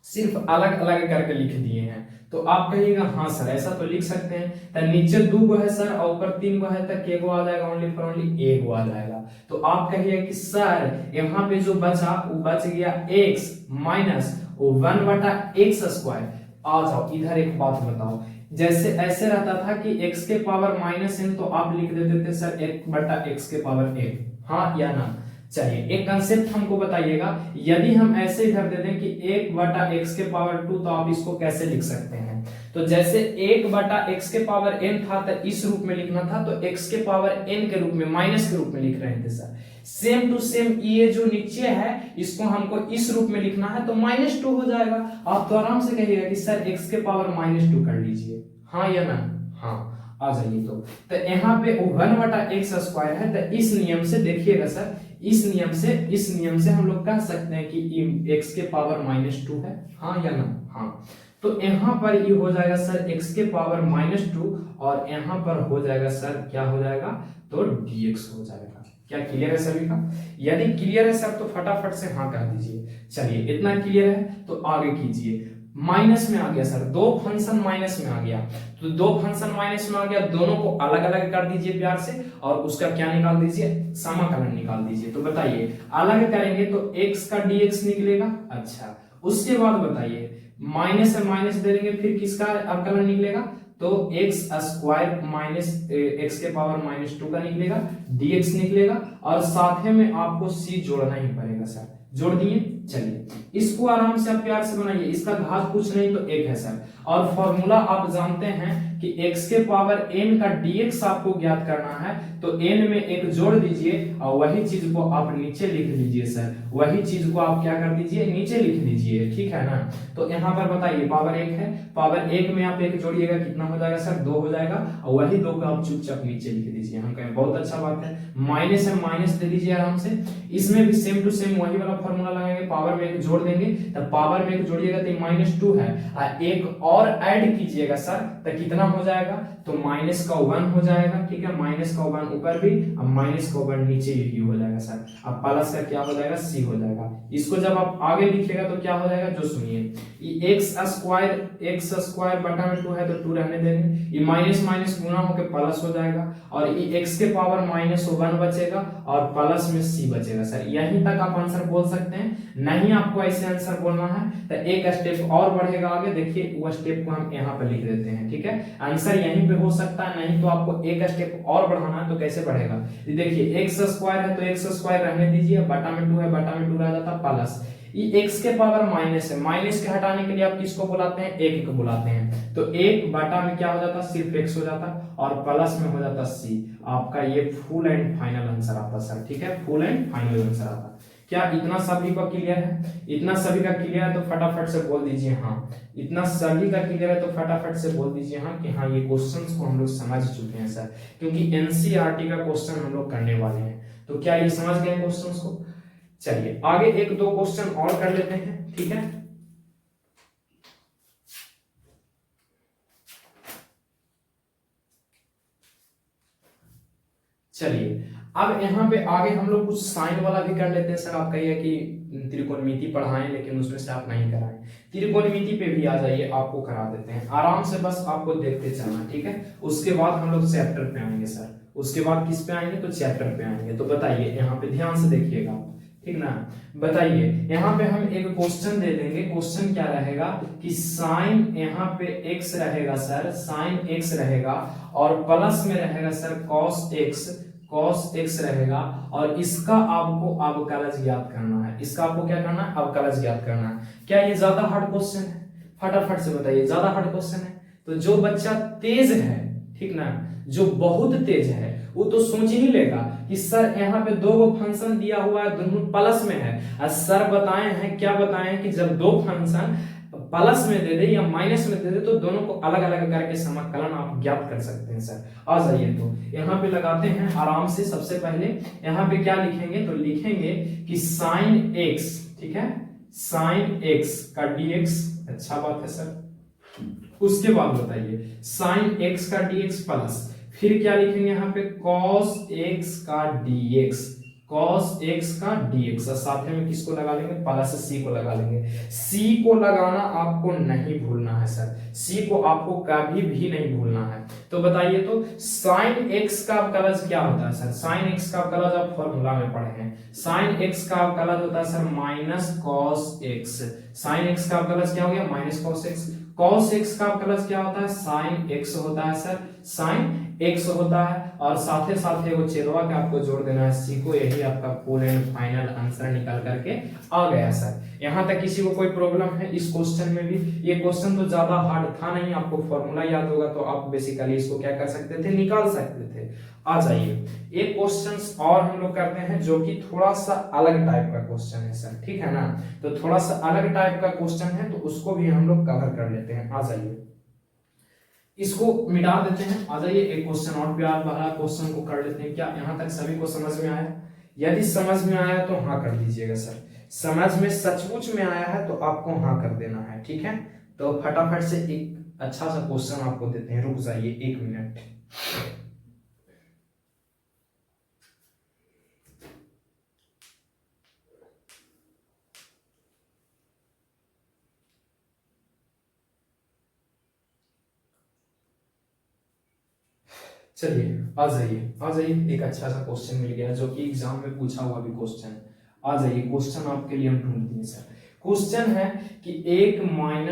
सिर्फ अलग अलग करके लिख दिए हैं। तो आप कहिएगा हाँ सर ऐसा तो लिख सकते हैं। तो नीचे 2 गो है सर और ऊपर 3 गो है, तो के गो आ जाएगा, ओनली फॉर ओनली एक गो आ जाएगा। तो आप कहिए कि सर यहाँ पे जो बचा वो बच गया x माइनस 1 बटा x स्क्वायर। आ जाओ इधर एक बात बताओ, जैसे ऐसे रहता था कि x के पावर माइनस n, तो आप लिख देते थे सर 1 बटा x के पावर 1। हाँ या ना? चलिए एक कंसेप्ट हमको बताइएगा, यदि हम ऐसे इधर दे दें कि 1 बटा x के पावर 2, तो आप इसको कैसे लिख सकते हैं? तो जैसे 1 बटा x के पावर n था तो इस रूप में लिखना था, तो x के पावर n के रूप में, माइनस के रूप में लिख रहे थे सर। सेम टू सेम ये जो नीचे है इसको हमको इस रूप में लिखना है, तो -2 हो जाएगा। आप तो आराम से कहिएगा कि सर x के पावर -2 कर लीजिए। हाँ या ना? हाँ आ जाइए। तो यहाँ पे 1 बटा x स्क्वायर है, तो इस नियम से देखिएगा सर, इस नियम से हम लोग कह सकते हैं कि x के पावर -2 है। हाँ या ना? हाँ। तो यहाँ पर ये हो जाएगा सर x के पावर -2 और यहाँ पर हो जाएगा सर क्या हो जाएगा, तो dx हो जाएगा। क्या क्लियर है सभी का? यदि क्लियर है सब तो फटाफट से हाँ कर दीजिए। चलिए इतना क्लियर है तो आगे कीजिए। माइनस में आ गया सर, दो फंक्शन माइनस में आ गया, तो दो फंक्शन माइनस में आ गया, दोनों को अलग अलग कर दीजिए प्यार से और उसका क्या निकाल दीजिए, समाकलन निकाल दीजिए। तो बताइए अलग करेंगे तो x का dx निकलेगा। अच्छा उसके बाद बताइए माइनस से माइनस दे देंगे फिर किसका अवकलन निकलेगा, तो x स्क्वायर माइनस x के पावर -2 का निकलेगा, dx निकलेगा और साथ में आपको c जोड़ना ही पड़ेगा सर। जोड़ दिए। चलिए इसको आराम से आप प्यार से बनाइए, इसका घात कुछ नहीं तो 1 है सर। और फॉर्मूला आप जानते हैं कि x के पावर n का dx आपको ज्ञात करना है, तो n में 1 जोड़ दीजिए और वही चीज को आप नीचे लिख लीजिए सर। वही चीज को आप क्या कर दीजिए, नीचे लिख दीजिए, ठीक है ना। तो यहाँ पर बताइए पावर 1 है, पावर 1 में आप 1 जोड़िएगा कितना हो जाएगा सर, 2 हो जाएगा और वही 2 को आप चुपचाप नीचे लिख दीजिए। हम कहें बहुत अच्छा बात है। माइनस है माइनस दे दीजिए आराम से। इसमें भी सेम टू सेम वही वाला फॉर्मूला लगाएंगे, पावर में 1 जोड़ देंगे, तब पावर में 1 जोड़िएगा तो -2 है, एक और ऐड कीजिएगा सर तो कितना हो जाएगा, तो माइनस का 1 हो जाएगा, ठीक है। माइनस का 1 ऊपर भी और माइनस का 1 नीचे ही हो जाएगा सर। अब प्लस का क्या हो जाएगा, c हो जाएगा। इसको जब आप आगे लिखिएगा तो क्या हो जाएगा, जो सुनिए ये x स्क्वायर बटा में 2 है तो 2 रहने देंगे, ये माइनस माइनस गुना होकर प्लस हो जाएगा और ये x के पावर -1 बचेगा और प्लस में c बचेगा सर। यहीं तक आप आंसर बोल सकते हैं। नहीं आपको ऐसे आंसर बोलना है तो एक स्टेप और बढ़ेगा आगे, देखिए वो स्टेप को हम यहाँ पे लिख देते हैं, ठीक है। आंसर यहीं पे हो सकता है, नहीं तो आपको एक स्टेप और बढ़ाना है। तो कैसे बढ़ेगा, देखिए x स्क्वायर है तो x स्क्वायर रहने दीजिए, बटा में 2 है, बटा में 2 रह जाता प्लस, ये x के पावर माइनस है, माइनस के हटाने के लिए आप किसको बुलाते हैं, 1 को बुलाते हैं, तो 1 बटा में क्या हो जाता, सिर्फ x हो जाता और प्लस में हो जाता c। आपका ये फुल एंड फाइनल आंसर आता सर, ठीक है, फुल एंड फाइनल आंसर आता। क्या इतना सभी का क्लियर है? इतना सभी का क्लियर है तो फटाफट से बोल दीजिए हाँ। इतना सभी का क्लियर है तो फटाफट से बोल दीजिए हाँ कि हाँ ये क्वेश्चंस को हम लोग समझ चुके हैं सर, क्योंकि एनसीईआरटी का क्वेश्चन हम लोग करने वाले हैं। तो क्या ये समझ गए क्वेश्चंस को? चलिए आगे एक दो क्वेश्चन और कर लेते हैं, ठीक है। चलिए अब यहाँ पे आगे हम लोग कुछ साइन वाला भी कर लेते हैं सर। आप कहिए कि त्रिकोणमिति पढ़ाएं लेकिन उसमें से आप नहीं कराएं, त्रिकोणमिति पे भी आ जाइए, आपको करा देते हैं आराम से, बस आपको देखते चलना, ठीक है। उसके बाद हम लोग चैप्टर पे आएंगे सर, उसके बाद किस पे आएंगे, तो चैप्टर पे आएंगे। तो बताइए यहाँ पे ध्यान से देखिएगा, ठीक ना। बताइए यहाँ पे हम एक क्वेश्चन दे देंगे। क्वेश्चन क्या रहेगा कि साइन यहाँ पे x रहेगा सर, साइन x रहेगा और प्लस में रहेगा सर cos x रहेगा और इसका आपको अवकलज ज्ञात करना है। इसका आपको क्या करना है, अवकलज ज्ञात करना है। क्या ये ज्यादा हार्ड क्वेश्चन है? फटाफट से बताइए, ज्यादा हार्ड क्वेश्चन है? तो जो बच्चा तेज है, ठीक ना, जो बहुत तेज है वो तो सोच ही लेगा कि सर यहाँ पे दो फंक्शन दिया हुआ है, दोनों प्लस में है और सर बताए हैं, क्या बताए हैं कि जब दो फंक्शन प्लस में दे दे या माइनस में दे दे तो दोनों को अलग अलग करके समाकलन आप ज्ञात कर सकते हैं सर। आ जाइए तो यहाँ पे लगाते हैं आराम से। सबसे पहले यहाँ पे क्या लिखेंगे, तो लिखेंगे कि साइन x, ठीक है, साइन x का dx, अच्छा बात है सर। उसके बाद बताइए साइन x का dx प्लस, फिर क्या लिखेंगे यहाँ पे cos x का dx, cos x का dx और साथ में किसको लगा लेंगे, प्लस c को लगा लेंगे। c को लगाना आपको नहीं भूलना है सर, c को आपको कभी भी नहीं भूलना है। तो बताइए तो sin x का अवकलज क्या होता है सर, sin x का अवकलज आप फॉर्मूला में पढ़े हैं, sin x का अवकलज होता है sir minus cos x। sin x का अवकलज क्या हो गया, minus cos x। cos x का अवकलज क्या होता है, sin x होता है सर, sin x होता है और साथ ही वो छेदवा के आपको जोड़ देना है c को। यही आपका फुल एंड फाइनल आंसर निकल करके आ गया सर। यहाँ तक किसी को कोई प्रॉब्लम है इस क्वेश्चन में भी? ये क्वेश्चन तो ज्यादा हार्ड था नहीं, आपको फॉर्मूला याद होगा तो आप बेसिकली इसको क्या कर सकते थे, निकाल सकते थे। आ जाइए एक क्वेश्चन और हम लोग करते हैं जो कि थोड़ा सा अलग टाइप का क्वेश्चन है सर, ठीक है ना। तो थोड़ा सा अलग टाइप का क्वेश्चन है तो उसको भी हम लोग कवर कर लेते हैं। आ जाइए इसको मिटा देते हैं। आ जाइए एक क्वेश्चन और प्यार वाला क्वेश्चन को कर लेते हैं। क्या यहाँ तक सभी को समझ में आया? यदि समझ में आया तो हाँ कर दीजिएगा सर, समझ में सचमुच में आया है तो आपको हाँ कर देना है, ठीक है। तो फटाफट से एक अच्छा सा क्वेश्चन आपको देते हैं, रुक जाइए 1 मिनट। चलिए आ जाइए आ जाइए, एक अच्छा सा क्वेश्चन मिल गया जो कि एग्जाम में पूछा हुआ भी क्वेश्चन। आ जाइए, क्वेश्चन आपके लिए हम ढूंढ दिए सर। क्वेश्चन है कि 1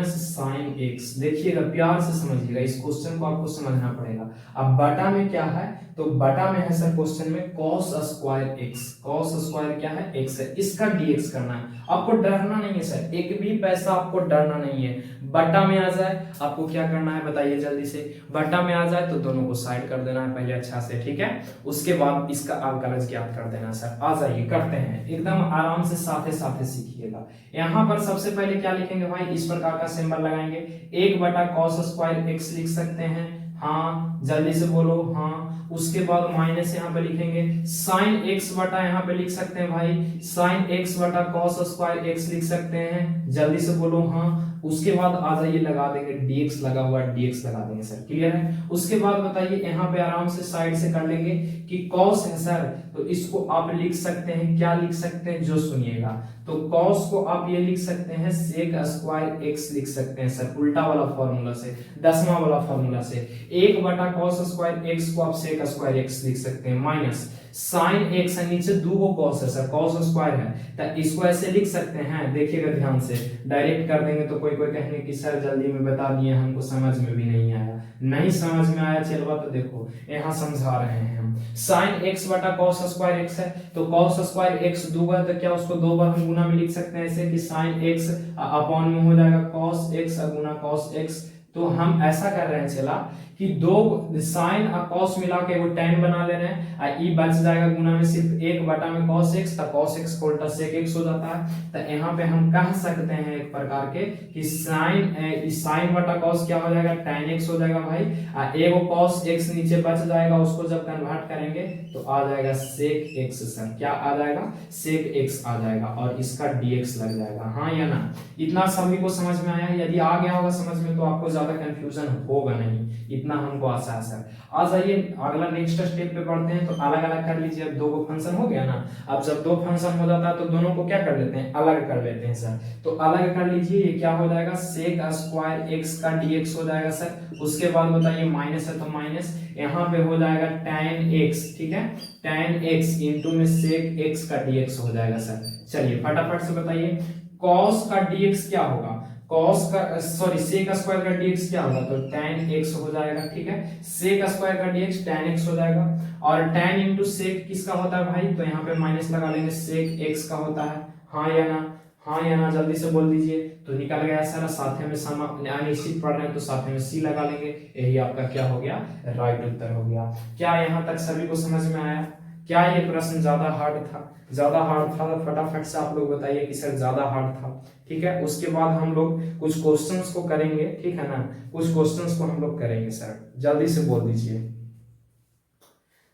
- sin x, देखिएगा प्यार से समझिएगा, इस क्वेश्चन को आपको समझना पड़ेगा। अब बटा में क्या है, तो बटा में है सर क्वेश्चन में cos square x, cos square क्या है x है, इसका dx करना है। आपको डरना नहीं है सर, एक भी पैसा आपको डरना नहीं है। बटा में आ जाए आपको क्या करना है बताइए जल्दी से, बटा में आ जाए तो दोनों को साइड कर देना है पहले अच्छा से, ठीक है। उसके बाद इसका अवकलज ज्ञात कर देना सर। आ जाइए करते हैं, एकदम आराम से साथे साथे सीखिएगा। यहाँ पर सबसे पहले क्या लिखेंगे भाई, इस प्रकार का सिंबल लगाएंगे, 1/cos स्क्वायर x लिख सकते हैं, हाँ जल्दी से बोलो हाँ। उसके बाद माइनस यहाँ पे लिखेंगे, साइन x बटा यहाँ पे लिख सकते हैं भाई, साइन x बटा cos स्क्वायर x लिख सकते हैं, जल्दी से बोलो हाँ। उसके बाद आ जाइए लगा देंगे dx, लगा हुआ dx लगा देंगे सर, क्लियर है। उसके बाद बताइए यहाँ पे आराम से साइड से कर लेंगे कि cos है सर, तो इसको आप लिख सकते हैं, क्या लिख सकते हैं जो सुनिएगा, तो cos को आप ये लिख सकते हैं sec स्क्वायर x लिख सकते हैं सर, उल्टा वाला फॉर्मूला से, 10वां वाला फॉर्मूला से। 1/cos स्क्वायर x को आप sec स्क्वायर x लिख सकते हैं, माइनस साइन x है, नीचे दो cos है सर, cos स्क्वायर है, तो इसको ऐसे लिख सकते हैं, देखिएगा ध्यान से, डायरेक्ट कर देंगे तो कोई कोई कहेंगे कि सर जल्दी में बता दिए, हमको समझ में भी नहीं आया। नहीं समझ में आया चलवा तो देखो यहाँ समझा रहे हैं हम, साइन x बटा cos स्क्वायर x है, तो cos स्क्वायर x दो बार, तो क्या उसको दो बार हम गुना में लिख सकते हैं ऐसे कि साइन x अपॉन में हो जाएगा cos x गुना cos x। तो हम ऐसा कर रहे हैं चला कि दो साइन और cos मिला के वो tan बना ले रहे हैं, और ई बच जाएगा गुना में सिर्फ 1 बटा में cos x, तो cos x को उल्टा sec x हो जाता है। तो यहाँ पे हम कह सकते हैं एक प्रकार के कि साइन बटा cos क्या हो जाएगा, tan x हो जाएगा भाई, और एगो cos x नीचे बच जाएगा, उसको जब कन्वर्ट करेंगे तो आ जाएगा sec x सर, क्या आ जाएगा sec x आ जाएगा, और इसका dx लग जाएगा, हाँ या ना। इतना सभी को समझ में आया, यदि आ गया होगा समझ में तो आपको ज्यादा कंफ्यूजन होगा नहीं, इतना हमको आशा है सर। आ जाइए अगला नेक्स्ट स्टेप पे बढ़ते हैं, तो अलग अलग कर लीजिए। अब दो फंक्शन हो गया ना, अब जब दो फंक्शन हो जाता है तो दोनों को क्या कर लेते हैं, अलग कर लेते हैं सर। तो अलग कर लीजिए, ये क्या हो जाएगा, sec स्क्वायर x का dx हो जाएगा सर। उसके बाद बताइए माइनस है तो माइनस, यहाँ पे हो जाएगा tan x, ठीक है, tan x इंटू में sec x का dx हो जाएगा सर। चलिए फटाफट से बताइए cos का dx क्या होगा, cos का सॉरी sec स्क्वायर का dx क्या होगा, तो tan x हो जाएगा, ठीक है, sec स्क्वायर का dx tan x हो जाएगा, और tan इंटू sec किसका होता है भाई, तो यहाँ पे माइनस लगा लेंगे, sec x का होता है, हाँ या ना, हाँ या ना जल्दी से बोल दीजिए। तो निकल गया सारा, साथ में सम अनिश्चित पढ़ रहे हैं तो साथ में सी लगा लेंगे, यही आपका क्या हो गया, राइट उत्तर हो गया। क्या यहाँ तक सभी को समझ में आया, क्या ये प्रश्न ज्यादा हार्ड था, ज्यादा हार्ड था तो फटाफट से आप लोग बताइए कि सर ज्यादा हार्ड था, ठीक है। उसके बाद हम लोग कुछ क्वेश्चंस को करेंगे, ठीक है ना, कुछ क्वेश्चंस को हम लोग करेंगे सर, जल्दी से बोल दीजिए,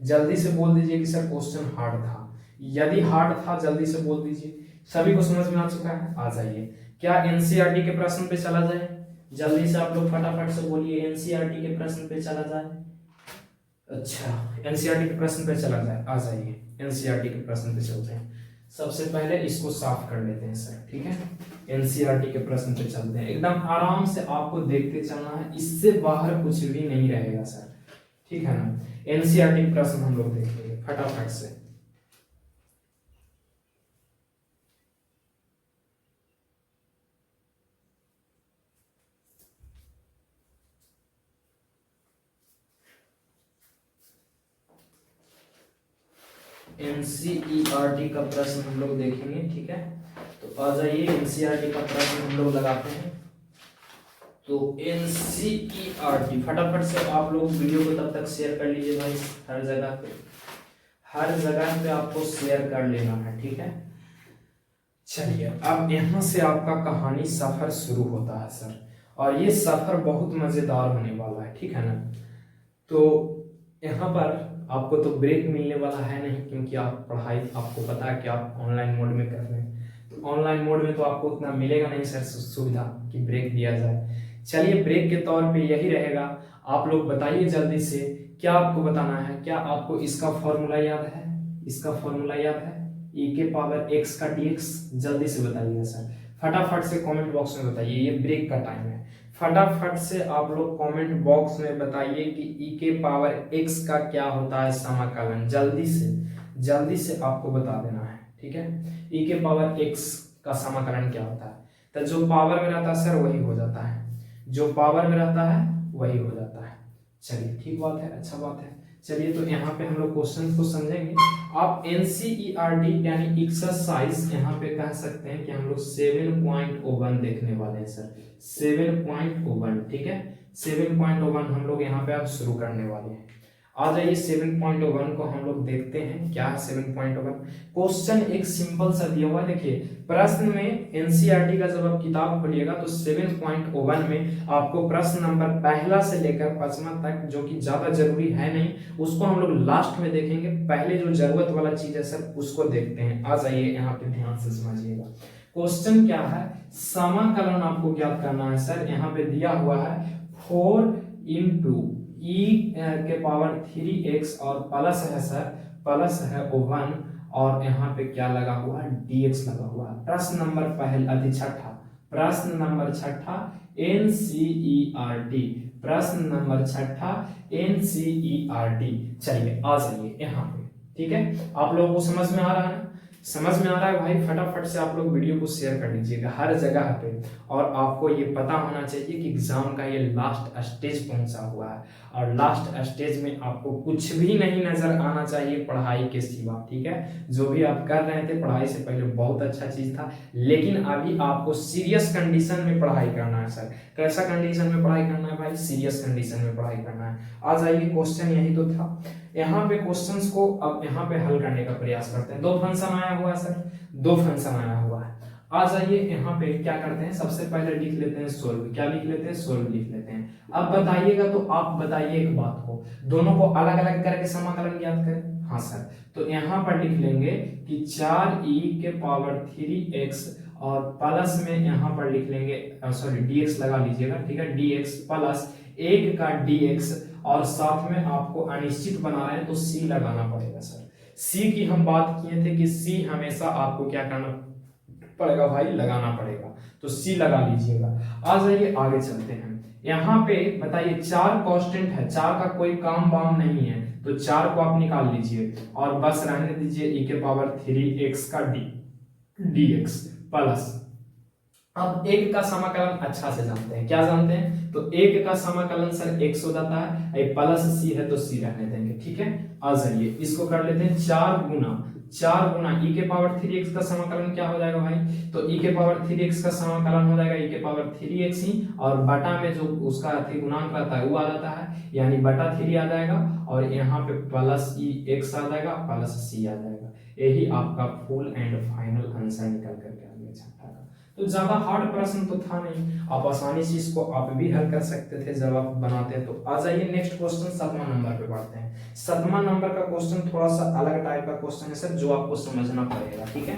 जल्दी से बोल दीजिए कि सर क्वेश्चन हार्ड था, यदि हार्ड था जल्दी से बोल दीजिए। सभी को समझ में आ चुका है, आ जाइए। क्या एनसीईआरटी के प्रश्न पे चला जाए, जल्दी से आप लोग फटाफट से बोलिए, एनसीईआरटी के प्रश्न पे चला जाए। अच्छा एनसीईआरटी के प्रश्न पे चला जाए, आ जाइए एनसीईआरटी के प्रश्न पे चलते हैं। सबसे पहले इसको साफ कर लेते हैं सर, ठीक है, एनसीईआरटी के प्रश्न पे चलते हैं, एकदम आराम से आपको देखते चलना है, इससे बाहर कुछ भी नहीं रहेगा सर, ठीक है ना। एनसीईआरटी प्रश्न हम लोग देखेंगे फटाफट से। एनसीईआरटी का प्रश्न हम लोग देखेंगे, ठीक है। तो आ जाइए एनसीईआरटी का प्रश्न हम लोग लगाते हैं। तो एनसीईआरटी फटाफट से आप लोग वीडियो को तब तक शेयर कर लीजिए भाई, हर जगह पे, हर जगह पे आपको शेयर कर लेना है, ठीक है। चलिए अब यहाँ से आपका कहानी सफर शुरू होता है सर, और ये सफर बहुत मजेदार होने वाला है, ठीक है ना। तो यहाँ पर आपको तो ब्रेक मिलने वाला है नहीं, क्योंकि आप पढ़ाई आपको पता है कि आप ऑनलाइन मोड में कर रहे हैं, तो ऑनलाइन मोड में तो आपको उतना मिलेगा नहीं सर सुविधा कि ब्रेक दिया जाए। चलिए ब्रेक के तौर पे यही रहेगा, आप लोग बताइए जल्दी से क्या आपको बताना है। क्या आपको इसका फॉर्मूला याद है? इसका फॉर्मूला याद है e के पावर x का dx? जल्दी से बताइएगा सर, फटाफट से कमेंट बॉक्स में बताइए, ये ब्रेक का टाइम है। फटाफट से आप लोग कमेंट बॉक्स में बताइए कि e के पावर x का क्या होता है समाकलन। जल्दी से आपको बता देना है, ठीक है। e के पावर x का समाकलन क्या होता है? तो जो पावर में रहता है सर वही हो जाता है, जो पावर में रहता है वही हो जाता है। चलिए ठीक बात है, अच्छा बात है। चलिए तो यहाँ पे हम लोग क्वेश्चन को समझेंगे। आप NCERT यानी एक्सरसाइज यहाँ पे कह सकते हैं कि हम लोग 7.01 देखने वाले हैं सर, 7.01, ठीक है। 7.01 हम लोग यहाँ पे अब शुरू करने वाले हैं। आ जाइए 7.1 को हम लोग देखते हैं क्या है 7.1। क्वेश्चन एक सिंपल सा दिया हुआ है, देखिए प्रश्न में एनसीईआरटी का जब आप किताब खोलिएगा तो 7.1 में आपको प्रश्न नंबर पहला से लेकर 5वां तक, जो कि ज्यादा जरूरी है नहीं, उसको हम लोग लास्ट में देखेंगे। पहले जो जरूरत वाला चीज है सर उसको देखते हैं। आ जाइए यहाँ पे ध्यान से समझिएगा। क्वेश्चन क्या है, समाकलन आपको ज्ञात करना है सर। यहाँ पे दिया हुआ है 4 इंटू e के पावर 3x और प्लस है सर, प्लस है 1 और यहाँ पे क्या लगा हुआ है, dx लगा हुआ है। प्रश्न नंबर पहला छठा, प्रश्न नंबर छठा NCERT, प्रश्न नंबर छठा NCERT। चलिए आ जाइए यहाँ पे, ठीक है। आप लोगों को समझ में आ रहा है? समझ में आ रहा है भाई? फटाफट से आप लोग वीडियो को शेयर कर लीजिएगा हर जगह पे। और आपको ये पता होना चाहिए कि एग्जाम का ये लास्ट स्टेज पहुंचा हुआ है और लास्ट स्टेज में आपको कुछ भी नहीं नजर आना चाहिए पढ़ाई के सिवा, ठीक है। जो भी आप कर रहे थे पढ़ाई से पहले बहुत अच्छा चीज था, लेकिन अभी आपको सीरियस कंडीशन में पढ़ाई करना है सर। कैसा कंडीशन में पढ़ाई करना है भाई? सीरियस कंडीशन में पढ़ाई करना है। आ जाइए, क्वेश्चन यही तो था। यहाँ पे क्वेश्चंस को अब यहाँ पे हल करने का प्रयास करते हैं। 2 फंक्शन आया हुआ है सर, 2 फंक्शन आया हुआ है। आ जाइए यहाँ पे क्या करते हैं, सबसे पहले लिख लेते हैं सोल्व। क्या लिख लेते हैं? सोल्व लिख लेते हैं। अब बताइएगा तो आप बताइए एक बात को, दोनों को अलग अलग करके समाकलन ज्ञात करें। हाँ सर, तो यहाँ पर लिख लेंगे कि 4e के पावर 3x और प्लस में यहाँ पर लिख लेंगे, सॉरी dx लगा लीजिएगा, ठीक है, dx प्लस 1 का dx और साथ में आपको अनिश्चित बना रहे हैं तो c लगाना पड़ेगा सर। c की हम बात किए थे कि c हमेशा आपको क्या करना पड़ेगा भाई? लगाना पड़ेगा, तो c लगा लीजिएगा। आ जाइए आगे चलते हैं। यहाँ पे बताइए 4 कांस्टेंट है, 4 का कोई काम वाम नहीं है, तो 4 को आप निकाल लीजिए और बस रहने दीजिए e के पावर 3x का dx प्लस। अब 1 का समाकलन अच्छा से जानते हैं, क्या जानते हैं? तो 1 का समाकलन सर x हो जाता है, प्लस c है तो c रहने देंगे, ठीक है। आ जाइए इसको कर लेते हैं 4 गुना e के पावर 3x का समाकलन क्या हो जाएगा भाई? तो e के पावर 3x का समाकलन हो जाएगा e के पावर 3x ही, और बटा में जो उसका गुणांक रहता है वो आ जाता है, यानी बटा 3 आ जाएगा और यहाँ पे प्लस x आ जाएगा, प्लस c आ जाएगा। यही आपका फुल एंड फाइनल आंसर निकल करके आ गया छठा का। तो ज्यादा हार्ड प्रश्न तो था नहीं, आप आसानी से इसको आप भी हल कर सकते थे जब आप बनाते हैं। तो आ जाइए नेक्स्ट क्वेश्चन 7वां नंबर पे बढ़ते हैं। 7वां नंबर का क्वेश्चन थोड़ा सा अलग टाइप का क्वेश्चन है सर, जो आपको समझना पड़ेगा, ठीक है।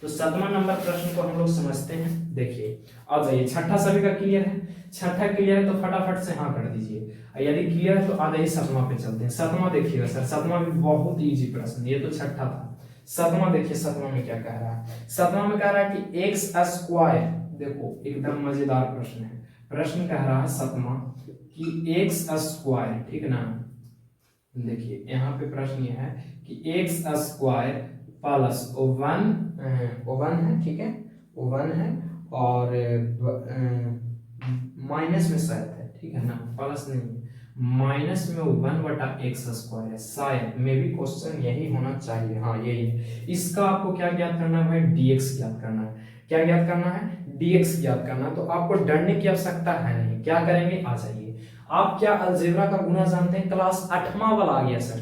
तो 7वां नंबर प्रश्न को हम लोग समझते हैं। देखिए आ जाइए, छठा सभी का क्लियर है? छठा क्लियर है तो फटाफट से हाँ कर दीजिए, यदि क्लियर है तो आ जाइए 7वां पे चलते हैं। 7वां देखिएगा सर, 7वां भी बहुत ईजी प्रश्न, ये तो छठा था। 7वां देखिए, 7वां में क्या कह रहा है? 7वां में कह रहा है कि x स्क्वायर, देखो एकदम मजेदार प्रश्न है। प्रश्न कह रहा है 7वां कि x स्क्वायर, ठीक है ना। देखिए यहाँ पे प्रश्न ये है कि x स्क्वायर प्लस 1 है, ठीक है, 1 है और माइनस में शायद है, ठीक है ना, प्लस नहीं है, माइनस में 1/x स्क्वायर है शायद, मे भी क्वेश्चन यही होना चाहिए, हाँ यही है। इसका आपको क्या ज्ञात करना है भाई? dx ज्ञात करना है। क्या ज्ञात करना है? dx ज्ञात करना है। तो आपको डरने की आवश्यकता है नहीं, क्या करेंगे? आ जाइए। आप क्या अलजेब्रा का गुना जानते हैं? क्लास 8वां वाला आ गया सर,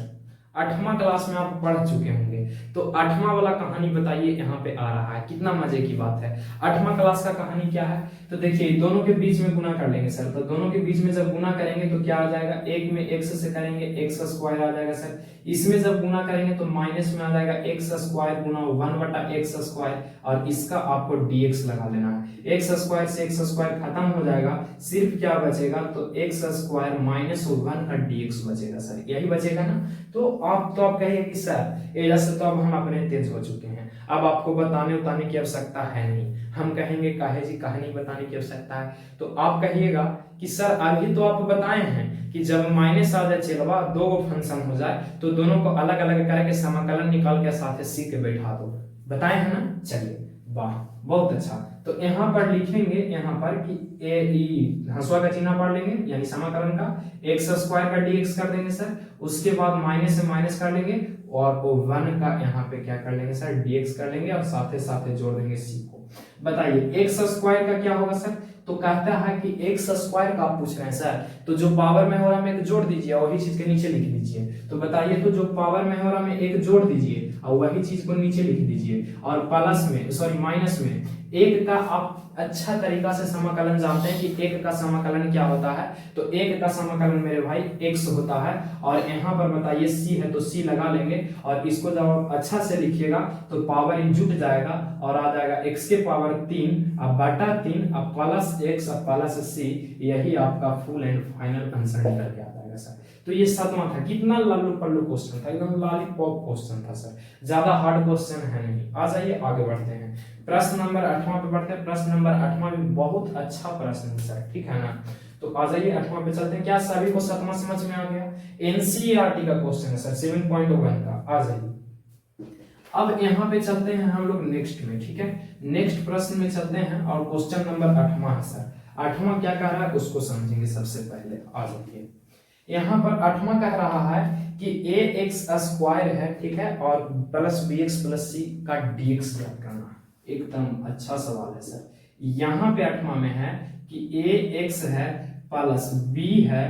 8वां क्लास में आप पढ़ चुके होंगे। करेंगे। तो 8वां वाला कहानी बताइए यहाँ पे आ रहा है, कितना मजे की बात है। 8वां क्लास का कहानी क्या है, तो देखिए दोनों के बीच में गुना कर लेंगे सर। तो दोनों के बीच में जब गुना करेंगे तो क्या आ जाएगा, एक में x से करेंगे एक्स स्क्वायर आ जाएगा सर। इसमें जब गुना करेंगे तो माइनस में आ जाएगा एक्स स्क्वायर गुना 1/x स्क्वायर, और इसका आपको dx लगा लेना है। एक्स स्क्वायर से एक्स स्क्वायर खत्म हो जाएगा, सिर्फ क्या बचेगा, तो एक्स स्क्वायर -1 का dx बचेगा सर, यही बचेगा ना। तो आप कहिए कि सर ये जैसे तो अब हम अपने तेज हो चुके हैं, अब आपको बताने उताने की आवश्यकता है नहीं। हम कहेंगे काहे जी कहानी बताने की आवश्यकता है, तो आप कहिएगा कि सर अभी तो आप बताए हैं कि जब माइनस आ जाए चलवा दो फंक्शन हो जाए तो दोनों को अलग अलग करके समाकलन निकाल के साथ सी के बैठा दो, बताए हैं ना। चलिए वाह बहुत अच्छा। तो यहाँ पर लिखेंगे यहाँ पर कि ए ई हंसुआ का चिन्ह पढ़ लेंगे, यानी समाकलन का एक्स स्क्वायर का dx कर देंगे सर। उसके बाद माइनस से माइनस कर लेंगे और वो 1 का यहाँ पे क्या कर लेंगे सर, dx कर लेंगे और साथ साथ जोड़ देंगे c को। बताइए एक्स स्क्वायर का क्या होगा सर, तो कहता है कि एक्स स्क्वायर का आप पूछ रहे हैं सर, तो जो पावर में हो रहा है एक जोड़ दीजिए और वही चीज के नीचे लिख दीजिए। तो बताइए तो जो पावर में हो रहा है एक जोड़ दीजिए और वही चीज को नीचे लिख दीजिए, और प्लस में सॉरी माइनस में एक का आप अच्छा तरीका से समाकलन जानते हैं कि एक का समाकलन क्या होता है, तो एक का समाकलन मेरे भाई x होता है। और यहाँ पर बताइए c है तो c लगा लेंगे, और इसको जब आप अच्छा से लिखिएगा तो पावर जुट जाएगा और आ जाएगा x के पावर 3 अब बटा 3 अब प्लस x अब प्लस c, यही आपका फुल एंड फाइनल आंसर निकल के आ जाएगा सर। तो ये 7वां था, कितना लल्लू पल्लू क्वेश्चन था, एकदम लॉलीपॉप क्वेश्चन था सर, ज्यादा हार्ड क्वेश्चन है नहीं। आ जाइए आगे बढ़ते हैं, प्रश्न नंबर 8वां पे बढ़ते हैं। प्रश्न नंबर 8वां भी बहुत अच्छा प्रश्न है सर, ठीक है ना। तो आ जाइए 8वां पे चलते हैं। क्या सभी को 7वां समझ में आ गया, एनसीईआरटी का क्वेश्चन है सर 7.1 का। आ जाइए अब यहाँ पे चलते हैं हम लोग नेक्स्ट में, ठीक है। नेक्स्ट प्रश्न में चलते हैं और क्वेश्चन नंबर 8वां है सर। 8वां क्या कह रहा है उसको समझेंगे सबसे पहले। आ जाइए यहाँ पर 8वां कह रहा है कि ए एक्स स्क्वायर है, ठीक है, और प्लस बी एक्स प्लस सी का dx ज्ञात करना है। एकदम अच्छा सवाल है सर। यहाँ पे 8वां में है कि ए एक्स है प्लस बी है,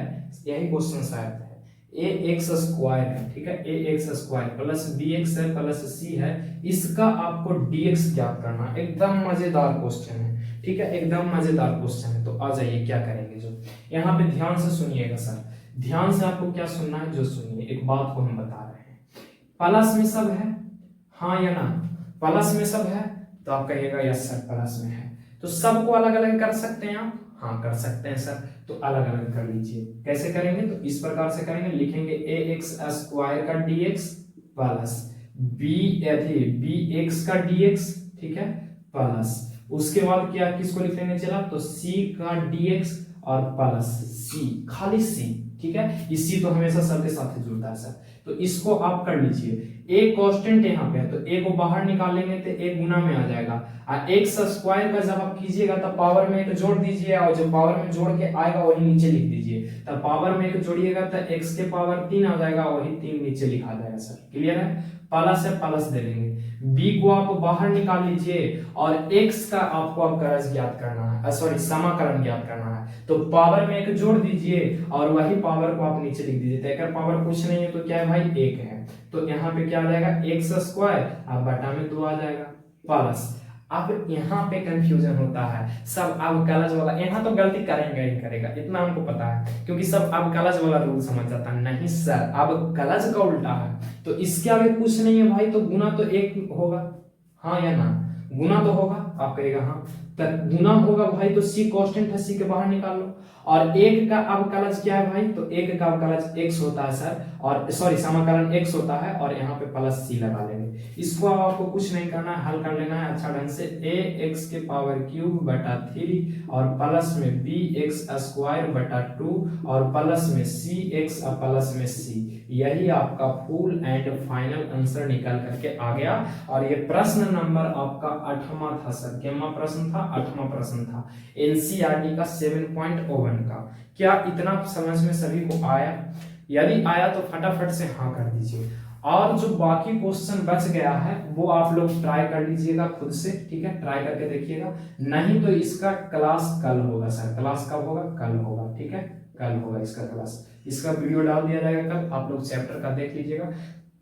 यही क्वेश्चन शायद है, ए एक्स स्क्वायर है, ठीक है, A X square plus B X है प्लस सी है, इसका आपको dx ज्ञात करना। एकदम मजेदार क्वेश्चन है, ठीक है, एकदम मजेदार क्वेश्चन है। तो आ जाइए क्या करेंगे, जो यहाँ पे ध्यान से सुनिएगा सर, ध्यान से आपको क्या सुनना है जो सुनिए। एक बात को हम बता रहे हैं, प्लस में सब है, हाँ या ना, प्लस में सब है, तो आप कहिएगा यस सर प्लस में है। तो सबको अलग अलग कर सकते हैं आप, हाँ कर सकते हैं सर। तो अलग अलग कर लीजिए, कैसे करेंगे, तो इस प्रकार से करेंगे, लिखेंगे ए एक्स स्क्वायर का dx प्लस बी एक्स का dx, ठीक है, प्लस उसके बाद क्या किसको लिखेंगे चला, तो c का dx और प्लस c, खाली c, ठीक है, इसी तो हमेशा सब के साथ जुड़ता है सर। तो इसको आप कर लीजिए, एक कांस्टेंट यहाँ पे है तो ए को बाहर निकालेंगे तो एक गुना में आ जाएगा, और एक्स स्क्वायर का जब आप कीजिएगा तब पावर में एक जोड़ दीजिए और जो पावर में जोड़ के आएगा वही नीचे लिख दीजिए। तब पावर में एक जोड़िएगा तो एक्स के पावर 3 आ जाएगा, वही 3 नीचे लिखा जाएगा सर। क्लियर है, प्लस से प्लस दे देंगे, b को आप बाहर निकाल लीजिए और x का आपको अब करज ज्ञात करना है, सॉरी समाकलन ज्ञात करना है। तो पावर में एक जोड़ दीजिए और वही पावर को आप नीचे लिख दीजिए। तो पावर कुछ नहीं है तो क्या है भाई 1 है, तो यहाँ पे क्या आ जाएगा एक्स स्क्वायर अब बटा में 2 आ जाएगा प्लस। अब यहाँ पे कंफ्यूजन होता है सब अब कलज वाला, यहाँ तो गलती करेंगे ही करेगा, इतना हमको पता है, क्योंकि सब अब कलज वाला रूल समझ जाता है। नहीं सर, अब कलज का उल्टा है, तो इसके आगे कुछ नहीं है भाई, तो गुना तो 1 होगा, हाँ या ना, गुना तो होगा, आप कहेगा हाँ, तो गुना होगा भाई, तो c कांस्टेंट है, c के बाहर निकाल लो। और 1 का अवकलज क्या है भाई, तो 1 का अवकलज x होता है सर, और सॉरी समाकलन x होता है, और यहाँ पे प्लस c लगा लेंगे। इसको अब आपको कुछ नहीं करना है, हल कर लेना है अच्छा ढंग से, ax के पावर क्यूब बटा 3 और प्लस में bx स्क्वायर बटा 2 और प्लस में cx और प्लस में c, यही आपका फुल एंड फाइनल आंसर निकल करके आ गया। और ये प्रश्न नंबर आपका 8वां था सर, कितना प्रश्न था, 8वां प्रश्न था एनसीईआरटी का 7.1 का। क्या इतना समझ में सभी को आया? यदि आया तो फटाफट से हाँ कर दीजिए, और जो बाकी क्वेश्चन बच गया है वो आप लोग ट्राई कर लीजिएगा खुद से, ठीक है, ट्राई करके देखिएगा। नहीं तो इसका क्लास कल होगा सर, क्लास कब होगा, कल होगा, ठीक है, कल होगा इसका क्लास, इसका वीडियो डाल दिया जाएगा कल, आप लोग चैप्टर का देख लीजिएगा।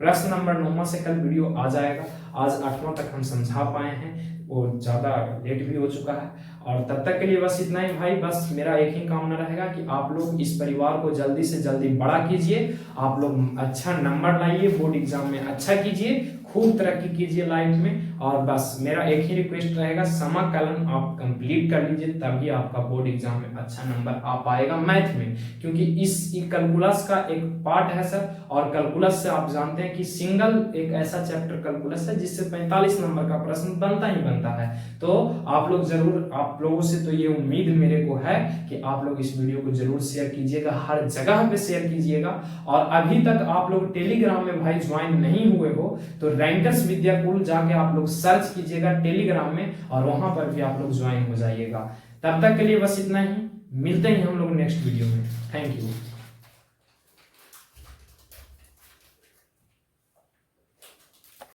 प्रश्न नंबर 9 से कल वीडियो आ जाएगा। आज 8वां तक हम समझा पाए हैं, वो ज़्यादा लेट भी हो चुका है। और तब तक के लिए बस इतना ही भाई। बस मेरा एक ही कामना रहेगा कि आप लोग इस परिवार को जल्दी से जल्दी बड़ा कीजिए, आप लोग अच्छा नंबर लाइए, बोर्ड एग्जाम में अच्छा कीजिए, खूब तरक्की कीजिए लाइफ में। और बस मेरा एक ही रिक्वेस्ट रहेगा, समाकलन आप कंप्लीट कर लीजिए, तभी आपका बोर्ड एग्जाम में अच्छा नंबर आ पाएगा मैथ में। क्योंकि इस कैलकुलस का एक पार्ट है सर, और कैलकुलस से आप जानते हैं कि सिंगल एक ऐसा चैप्टर कैलकुलस है जिससे 45 नंबर का प्रश्न बनता ही बनता है। तो आप लोग जरूर, आप लोगों से तो ये उम्मीद मेरे को है कि आप लोग इस वीडियो को जरूर शेयर कीजिएगा, हर जगह पे शेयर कीजिएगा। और अभी तक आप लोग टेलीग्राम में भाई ज्वाइन नहीं हुए हो तो रैंकर्स विद्याकुल जाके आप लोग सर्च कीजिएगा टेलीग्राम में, और वहां पर भी आप लोग ज्वाइन हो जाइएगा। तब तक के लिए बस इतना ही, मिलते हैं हम लोग नेक्स्ट वीडियो में। Thank you.